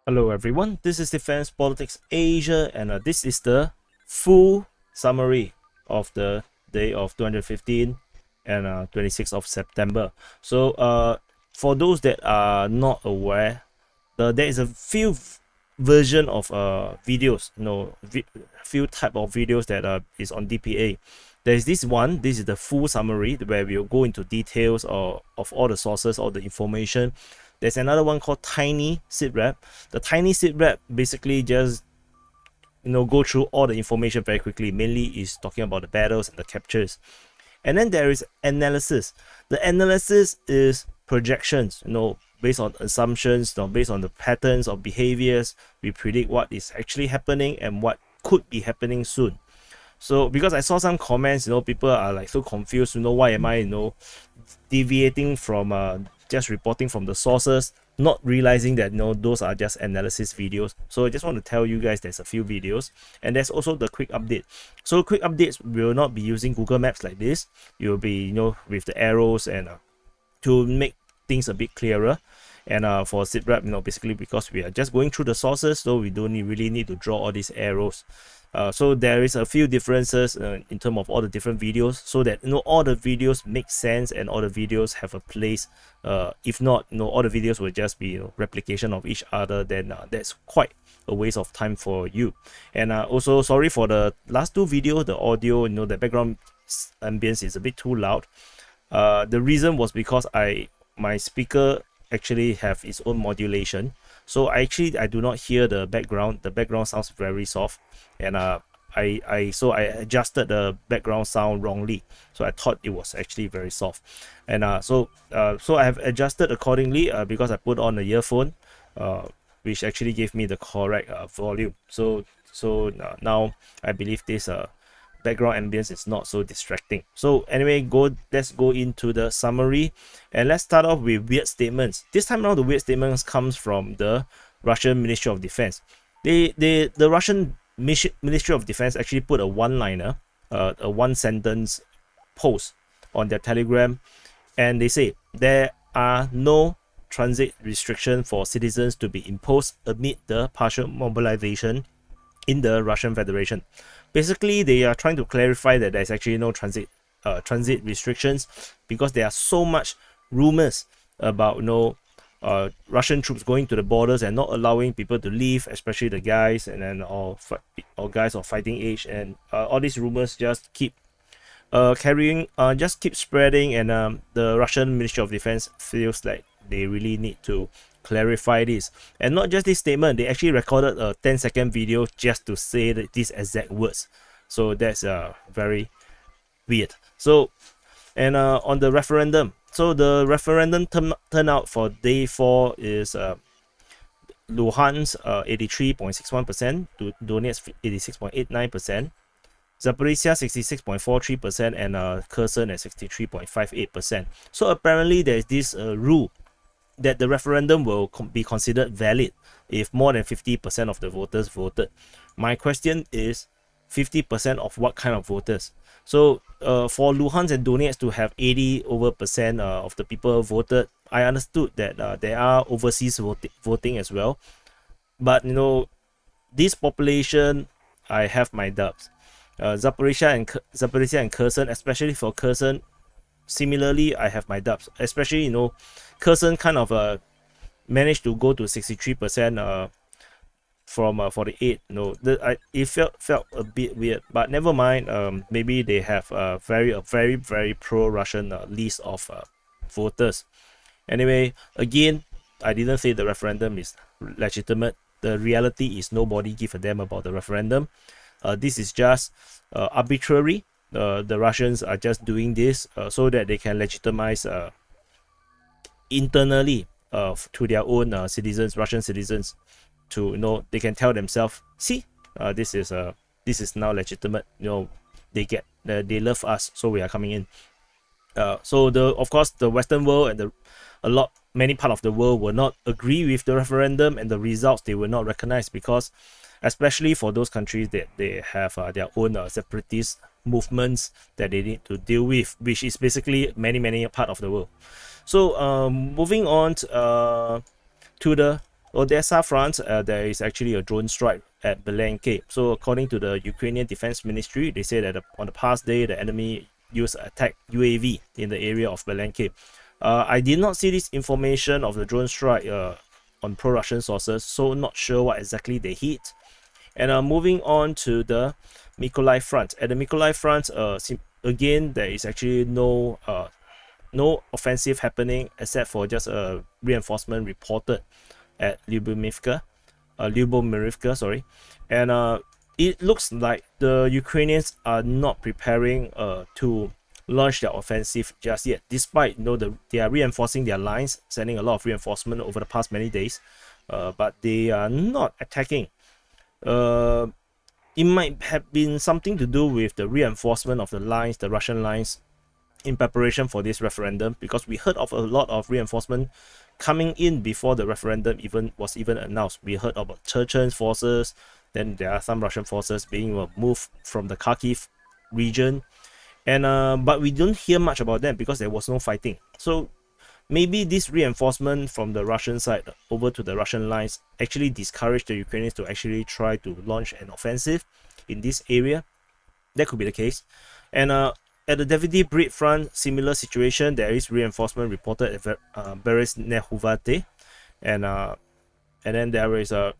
Hello everyone, this is Defense Politics Asia, and this is the full summary of the day of 215 and 26th of September. So for those that are not aware, there is a few version of videos, few type of videos that is on DPA. There is this one. This is the full summary where we'll go into details of all the sources, all the information. There's another one called Tiny SITREP. The Tiny SITREP basically just go through all the information very quickly. Mainly is talking about the battles and the captures. And then there is analysis. The analysis is projections, based on assumptions, based on the patterns of behaviors. We predict what is actually happening and what could be happening soon. So because I saw some comments, people are like so confused, why am I, deviating from just reporting from the sources, not realizing that those are just analysis videos. So I just want to tell you guys there's a few videos, and there's also the quick update. So quick updates will not be using Google Maps like this. You'll be with the arrows and to make things a bit clearer. And for SITREP, basically because we are just going through the sources, so we don't really need to draw all these arrows. So there is a few differences in terms of all the different videos, so that all the videos make sense and all the videos have a place. If not, all the videos will just be replication of each other. Then that's quite a waste of time for you. And also sorry for the last two videos, the audio, the background ambience is a bit too loud. The reason was because my speaker actually have its own modulation, so I do not hear the background. The background sounds very soft, and I adjusted the background sound wrongly, so I thought it was actually very soft. And so I have adjusted accordingly because I put on the earphone, which actually gave me the correct volume. So now I believe this background ambience is not so distracting. So anyway, let's go into the summary, and let's start off with weird statements. This time around, the weird statements comes from the Russian Ministry of Defense. The Russian Ministry of Defense actually put a one-liner, a one-sentence post on their Telegram, and they say there are no transit restrictions for citizens to be imposed amid the partial mobilization in the Russian Federation. Basically, they are trying to clarify that there's actually no transit restrictions, because there are so much rumors about Russian troops going to the borders and not allowing people to leave, especially the guys, and then or guys of fighting age, and all these rumors just keep keep spreading, and the Russian Ministry of Defense feels like they really need to clarify this. And not just this statement, they actually recorded a 10-second video just to say these exact words. So that's very weird. So, and on the referendum, so the referendum turnout for day 4 is Luhansk 83.61%, Donetsk 86.89%, Zaporizhzhia 66.43%, and Kherson at 63.58%. So apparently there's this rule that the referendum will be considered valid if more than 50% of the voters voted. My question is, 50% of what kind of voters? So for Luhansk and Donetsk to have 80% of the people voted, I understood that there are overseas voting as well. But this population, I have my doubts. Zaporizhzhia and Kherson, especially for Kherson, similarly, I have my doubts. Especially, Kherson kind of managed to go to 63% from 48. It felt a bit weird, but never mind. Maybe they have a very pro-Russian list of voters. Anyway, again, I didn't say the referendum is legitimate. The reality is nobody give a damn about the referendum. This is just arbitrary. The Russians are just doing this so that they can legitimize internally to their own citizens, Russian citizens, to they can tell themselves, see, this is now legitimate. They love us, so we are coming in. So of course the Western world and many part of the world will not agree with the referendum, and the results they will not recognize, because especially for those countries that they have their own separatist movements that they need to deal with, which is basically many part of the world. So moving on to the Odesa Front, there is actually a drone strike at Belenke. So according to the Ukrainian Defense Ministry, they say that on the past day, the enemy used attack UAV in the area of Belenke. I did not see this information of the drone strike on pro-Russian sources, so not sure what exactly they hit. And moving on to the Mykolaiv Front. At the Mykolaiv Front, again, there is actually no offensive happening except for just a reinforcement reported at Lyubimivka, sorry. And it looks like the Ukrainians are not preparing to launch their offensive just yet, despite they are reinforcing their lines, sending a lot of reinforcement over the past many days, but they are not attacking. It might have been something to do with the reinforcement of the lines, the Russian lines, in preparation for this referendum, because we heard of a lot of reinforcement coming in before the referendum was even announced. We heard about Chechen's forces, then there are some Russian forces being moved from the Kharkiv region, and but we don't hear much about them because there was no fighting. So maybe this reinforcement from the Russian side over to the Russian lines actually discouraged the Ukrainians to actually try to launch an offensive in this area. That could be the case. And at the Davydiv Brid front, similar situation. There is reinforcement reported at Berezhnehuvate, and then there is a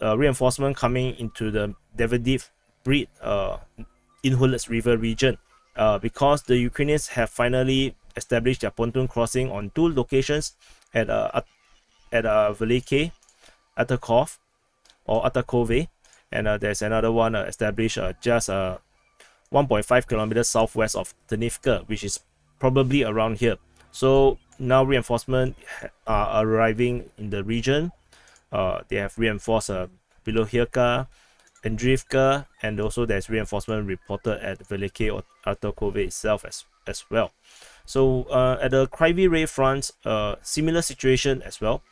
reinforcement coming into the Davydiv Brid Inhulets River region, because the Ukrainians have finally established their pontoon crossing on two locations at Velike, Atakov or Atakove, and there's another one established just 1.5 kilometers southwest of Donetsk, which is probably around here. So now reinforcements are arriving in the region. They have reinforced Bilohirka, Andriivka, and also there's reinforcement reported at Velike or Atakove itself as well. So at the Kryvyi Rih Front, similar situation as well.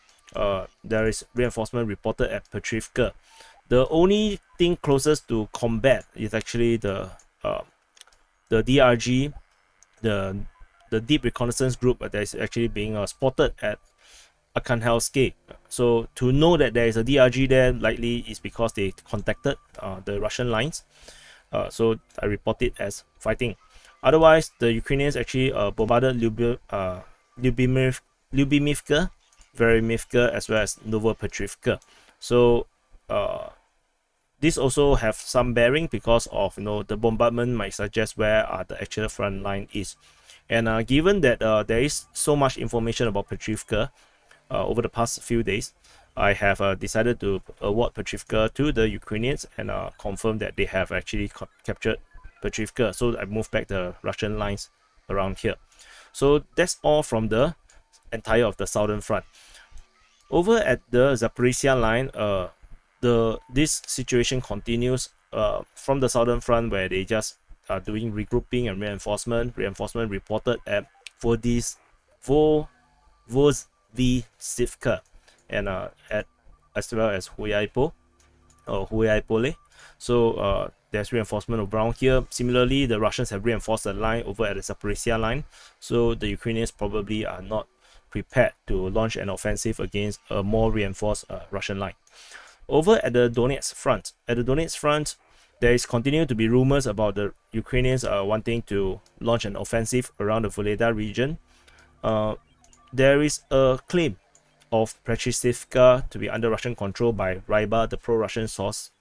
There is reinforcement reported at Petrivka. The only thing closest to combat is actually the DRG, the Deep Reconnaissance Group that is actually being spotted at Arkhangelsk. So to know that there is a DRG there, likely is because they contacted the Russian lines. So I report it as fighting. Otherwise, the Ukrainians actually bombarded Lyubimivka, Veremivka, as well as Novopetrivka. So this also have some bearing because of the bombardment might suggest where the actual front line is. And given that there is so much information about Petrivka over the past few days, I have decided to award Petrivka to the Ukrainians and confirm that they have actually captured Petrivka. So I moved back the Russian lines around here. So that's all from the entire of the southern front. Over at the Zaporizhzhia Line, this situation continues from the southern front, where they just are doing regrouping and reinforcement. Reinforcement reported at Vozdvizhivka and as well as Huyaipole. So there's reinforcement around here. Similarly, the Russians have reinforced the line over at the Zaporizhzhia Line. So the Ukrainians probably are not prepared to launch an offensive against a more reinforced Russian line. Over at the Donetsk Front, there is continued to be rumors about the Ukrainians wanting to launch an offensive around the Voleda region. There is a claim of Prechestivka to be under Russian control by Ryba, the pro-Russian source.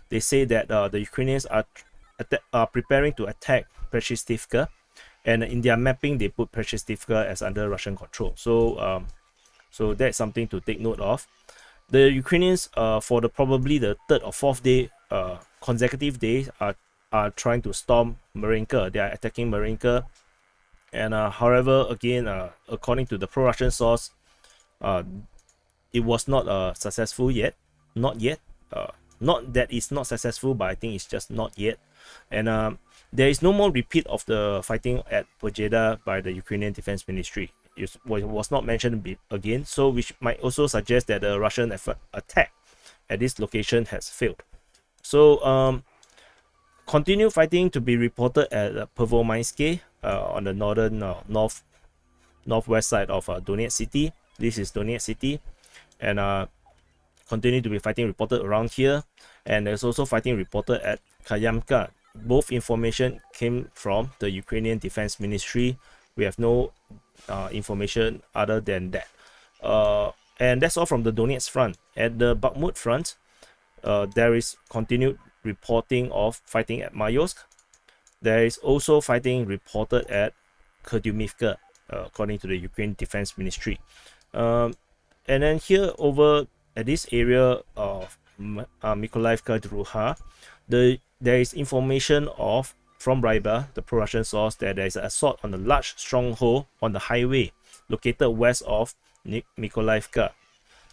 They say that the Ukrainians are preparing to attack Prechestivka, and in their mapping they put Prechestivka as under Russian control. So so that's something to take note of. The Ukrainians, for probably the third or fourth day, consecutive days, are trying to storm Marinka. They are attacking Marinka, and however, again, according to the pro-Russian source, it was not successful yet. Not yet. Not that it's not successful, but I think it's just not yet. And there is no more repeat of the fighting at Pojeda by the Ukrainian Defense Ministry. It was not mentioned again, so which might also suggest that the Russian attack at this location has failed. So continue fighting to be reported at Pervomainske on the northern northwest side of Donetsk city. This is Donetsk city, and continue to be fighting reported around here, and there's also fighting reported at Kayamka. Both information came from the Ukrainian Defense Ministry. We have no information other than that. And that's all from the Donetsk Front. At the Bakhmut Front, there is continued reporting of fighting at Mayosk. There is also fighting reported at Kurdymivka, according to the Ukraine Defense Ministry. And then here over at this area of Mykolaiv Front, there is information from Ryba, the pro-Russian source, that there is an assault on a large stronghold on the highway located west of Mykolaiv.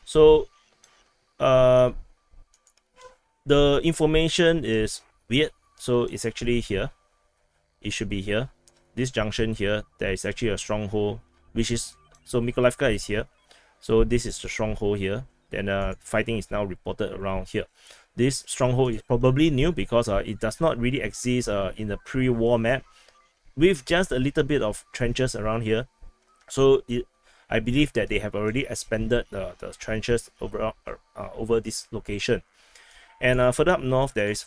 So the information is weird. So it's actually here. It should be here. This junction here, there is actually a stronghold, which is, so Mykolaiv is here. So this is the stronghold here. Then fighting is now reported around here. This stronghold is probably new because it does not really exist in the pre-war map, with just a little bit of trenches around here. So I believe that they have already expanded the trenches over this location. And further up north, there is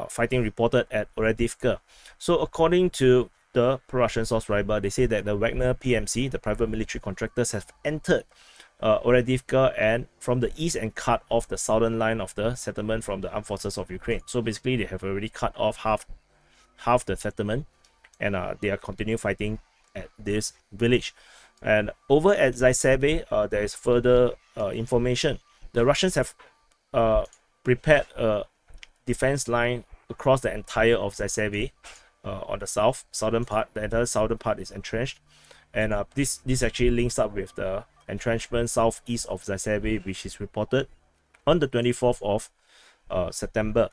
fighting reported at Oredivka. So according to the pro-Russian source Ryba, they say that the Wagner PMC, the private military contractors, have entered Oredivka and from the east and cut off the southern line of the settlement from the armed forces of Ukraine. So basically they have already cut off half the settlement, and they are continuing fighting at this village. And over at Zaiseve, there is further information. The Russians have prepared a defense line across the entire of Zaiseve on the southern part. The entire southern part is entrenched, and this actually links up with the entrenchment southeast of Zaiseve, which is reported on the 24th of September.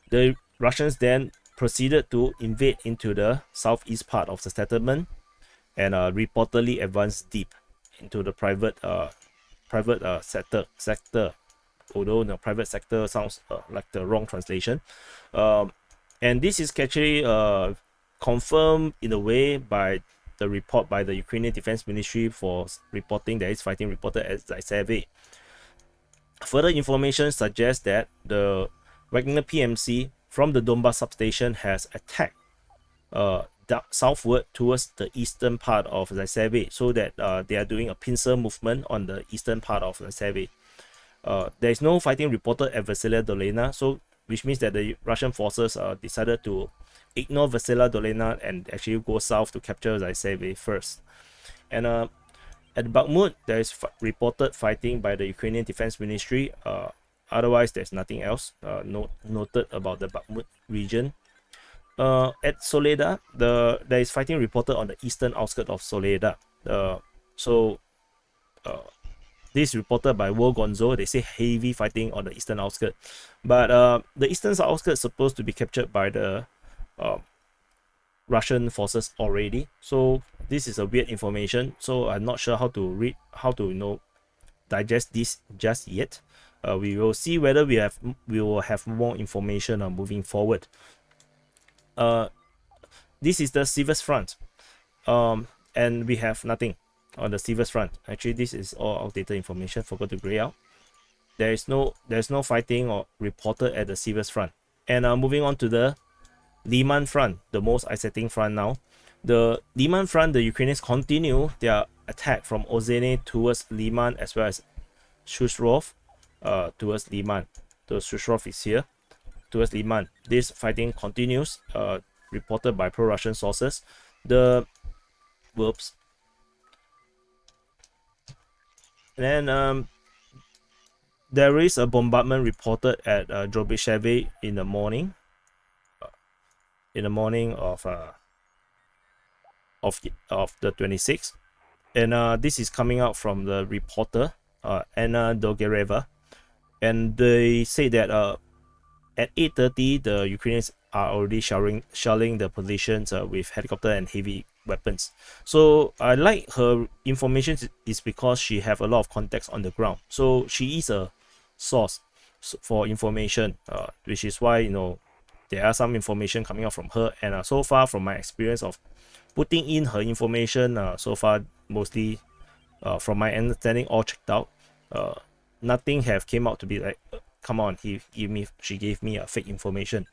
The Russians then proceeded to invade into the southeast part of the settlement and reportedly advanced deep into the private sector. Although the private sector sounds like the wrong translation. And this is actually confirmed in a way by the report by the Ukrainian Defense Ministry for reporting that it's fighting reported at Zaiseve. Further information suggests that the Wagner PMC from the Donbas substation has attacked southward towards the eastern part of Zaiseve, so that they are doing a pincer movement on the eastern part of Zaiseve. There is no fighting reported at Vasylya Dolina, so which means that the Russian forces decided to ignore Vasylya Dolina and actually go south to capture Zaiseve first. And at Bakhmut, there is reported fighting by the Ukrainian Defense Ministry. Otherwise, there's nothing else noted about the Bakhmut region. At Soledar, there is fighting reported on the eastern outskirts of Soledar. This is reported by World Gonzo. They say heavy fighting on the eastern outskirts, but the eastern outskirts supposed to be captured by the Russian forces already. So this is a weird information. So I'm not sure how to digest this just yet. We will see whether we will have more information moving forward. This is the Siversk Front, and we have nothing on the Siversk Front. Actually, this is all outdated information. Forgot to gray out. There's no fighting or reported at the Siversk Front. And moving on to the Lyman Front, the most exciting front now. The Lyman Front, the Ukrainians continue their attack from Ozene towards Lyman, as well as Shushrov towards Lyman. The Shushrov is here towards Lyman. This fighting continues, reported by pro-Russian sources. And then there is a bombardment reported at Drobysheve in the morning. Of the 26th, and this is coming out from the reporter Anna Dogereva, and they say that at 8:30 the Ukrainians are already shelling the positions with helicopter and heavy weapons. So I like her information is because she have a lot of context on the ground. So she is a source for information, which is why there are some information coming out from her. And so far, from my experience of putting in her information, so far mostly from my understanding all checked out. nothing have came out to be like, come on, she gave me a fake information.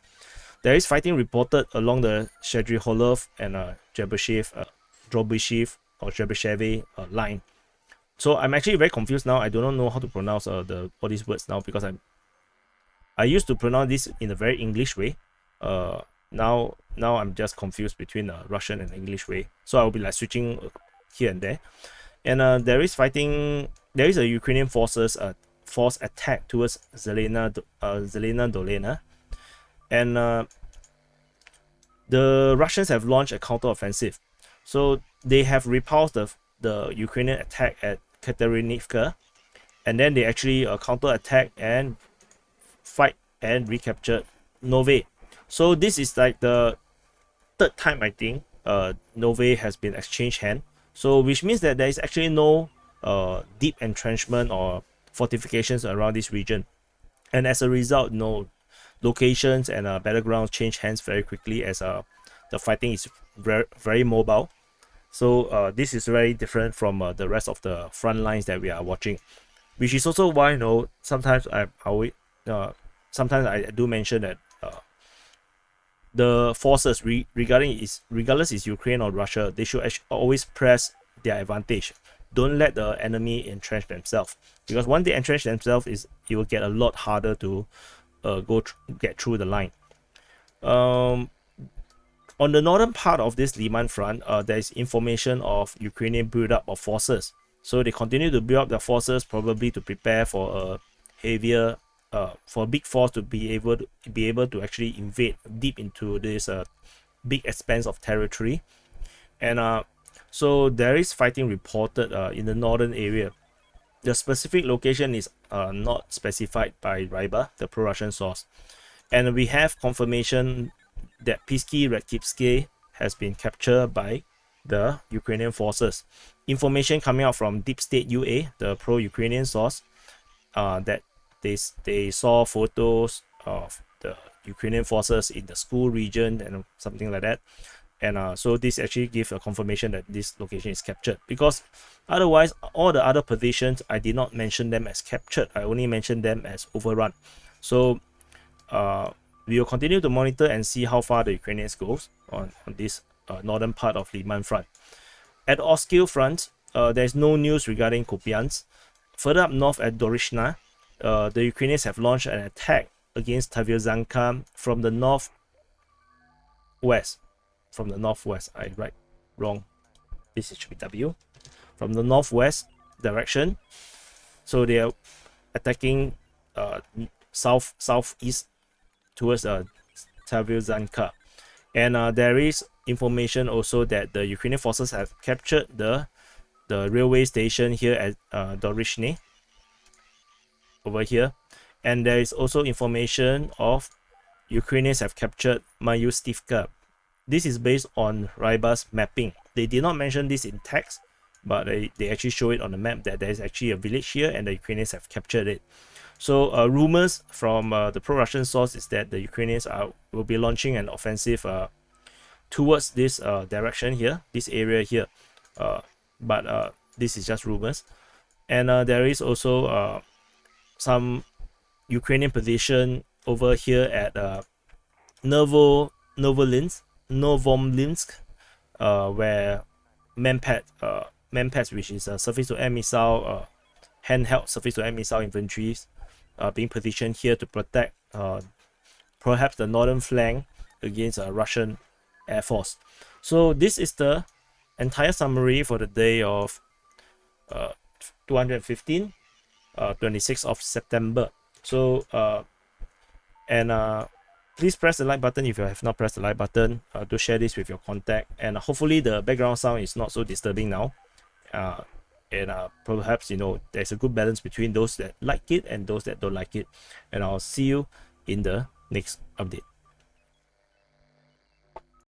There is fighting reported along the Shedriholov and Drobyshev line. So I'm actually very confused now. I do not know how to pronounce all these words now, because I used to pronounce this in a very English way. Now I'm just confused between Russian and English way. So I will be like switching here and there. And there is fighting. There is a Ukrainian force attack towards Zelena Dolina, and the Russians have launched a counteroffensive. So they have repulsed the Ukrainian attack at Katerinivka, and then they actually counterattack and fight and recaptured Nove. So this is like the third time, I think, Nove has been exchanged hand. So which means that there is actually no deep entrenchment or fortifications around this region, and as a result, no locations and battlegrounds change hands very quickly, as the fighting is very mobile. So this is very different from the rest of the front lines that we are watching, which is also why, you know, sometimes I do mention that the forces, regardless is Ukraine or Russia, they should always press their advantage. Don't let the enemy entrench themselves, because once they entrench themselves, it will get a lot harder to get through the line. On the northern part of this Lyman front, there is information of Ukrainian build-up of forces. So they continue to build up their forces, probably to prepare for a heavier, for a big force to be able to actually invade deep into this big expanse of territory. And so there is fighting reported in the northern area. The specific location is not specified by Ryba, the pro-Russian source. And we have confirmation that Pisky Redkivsky has been captured by the Ukrainian forces. Information coming out from Deep State UA, the pro-Ukrainian source, that they saw photos of the Ukrainian forces in the school region and something like that. And so this actually gives a confirmation that this location is captured, because otherwise all the other positions, I did not mention them as captured. I only mentioned them as overrun. So we will continue to monitor and see how far the Ukrainians goes on this northern part of Lyman Front. At Oskil Front, there is no news regarding Kupiansk. Further up north at Dorishna, the Ukrainians have launched an attack against Davydiv from the northwest. I write wrong. This should be W. From the northwest direction. So they are attacking southeast towards Davydiv. And there is information also that the Ukrainian forces have captured the railway station here at Dorishny, over here. And there is also information of Ukrainians have captured Mykolaiv. This is based on Ryba's mapping. They did not mention this in text, but they actually show it on the map that there is actually a village here and the Ukrainians have captured it. So rumors from the pro-Russian source is that the Ukrainians will be launching an offensive towards this direction here, this area here. But this is just rumors. And there is also some Ukrainian position over here at Novomlinsk, where Manpads, which is a surface-to-air missile, handheld surface-to-air missile infantry, being positioned here to protect perhaps the northern flank against a Russian Air Force. So this is the entire summary for the day of 215, 26th of September. So please press the like button if you have not pressed the like button. To share this with your contact, and hopefully the background sound is not so disturbing now. And perhaps, you know, there's a good balance between those that like it and those that don't like it. And I'll see you in the next update.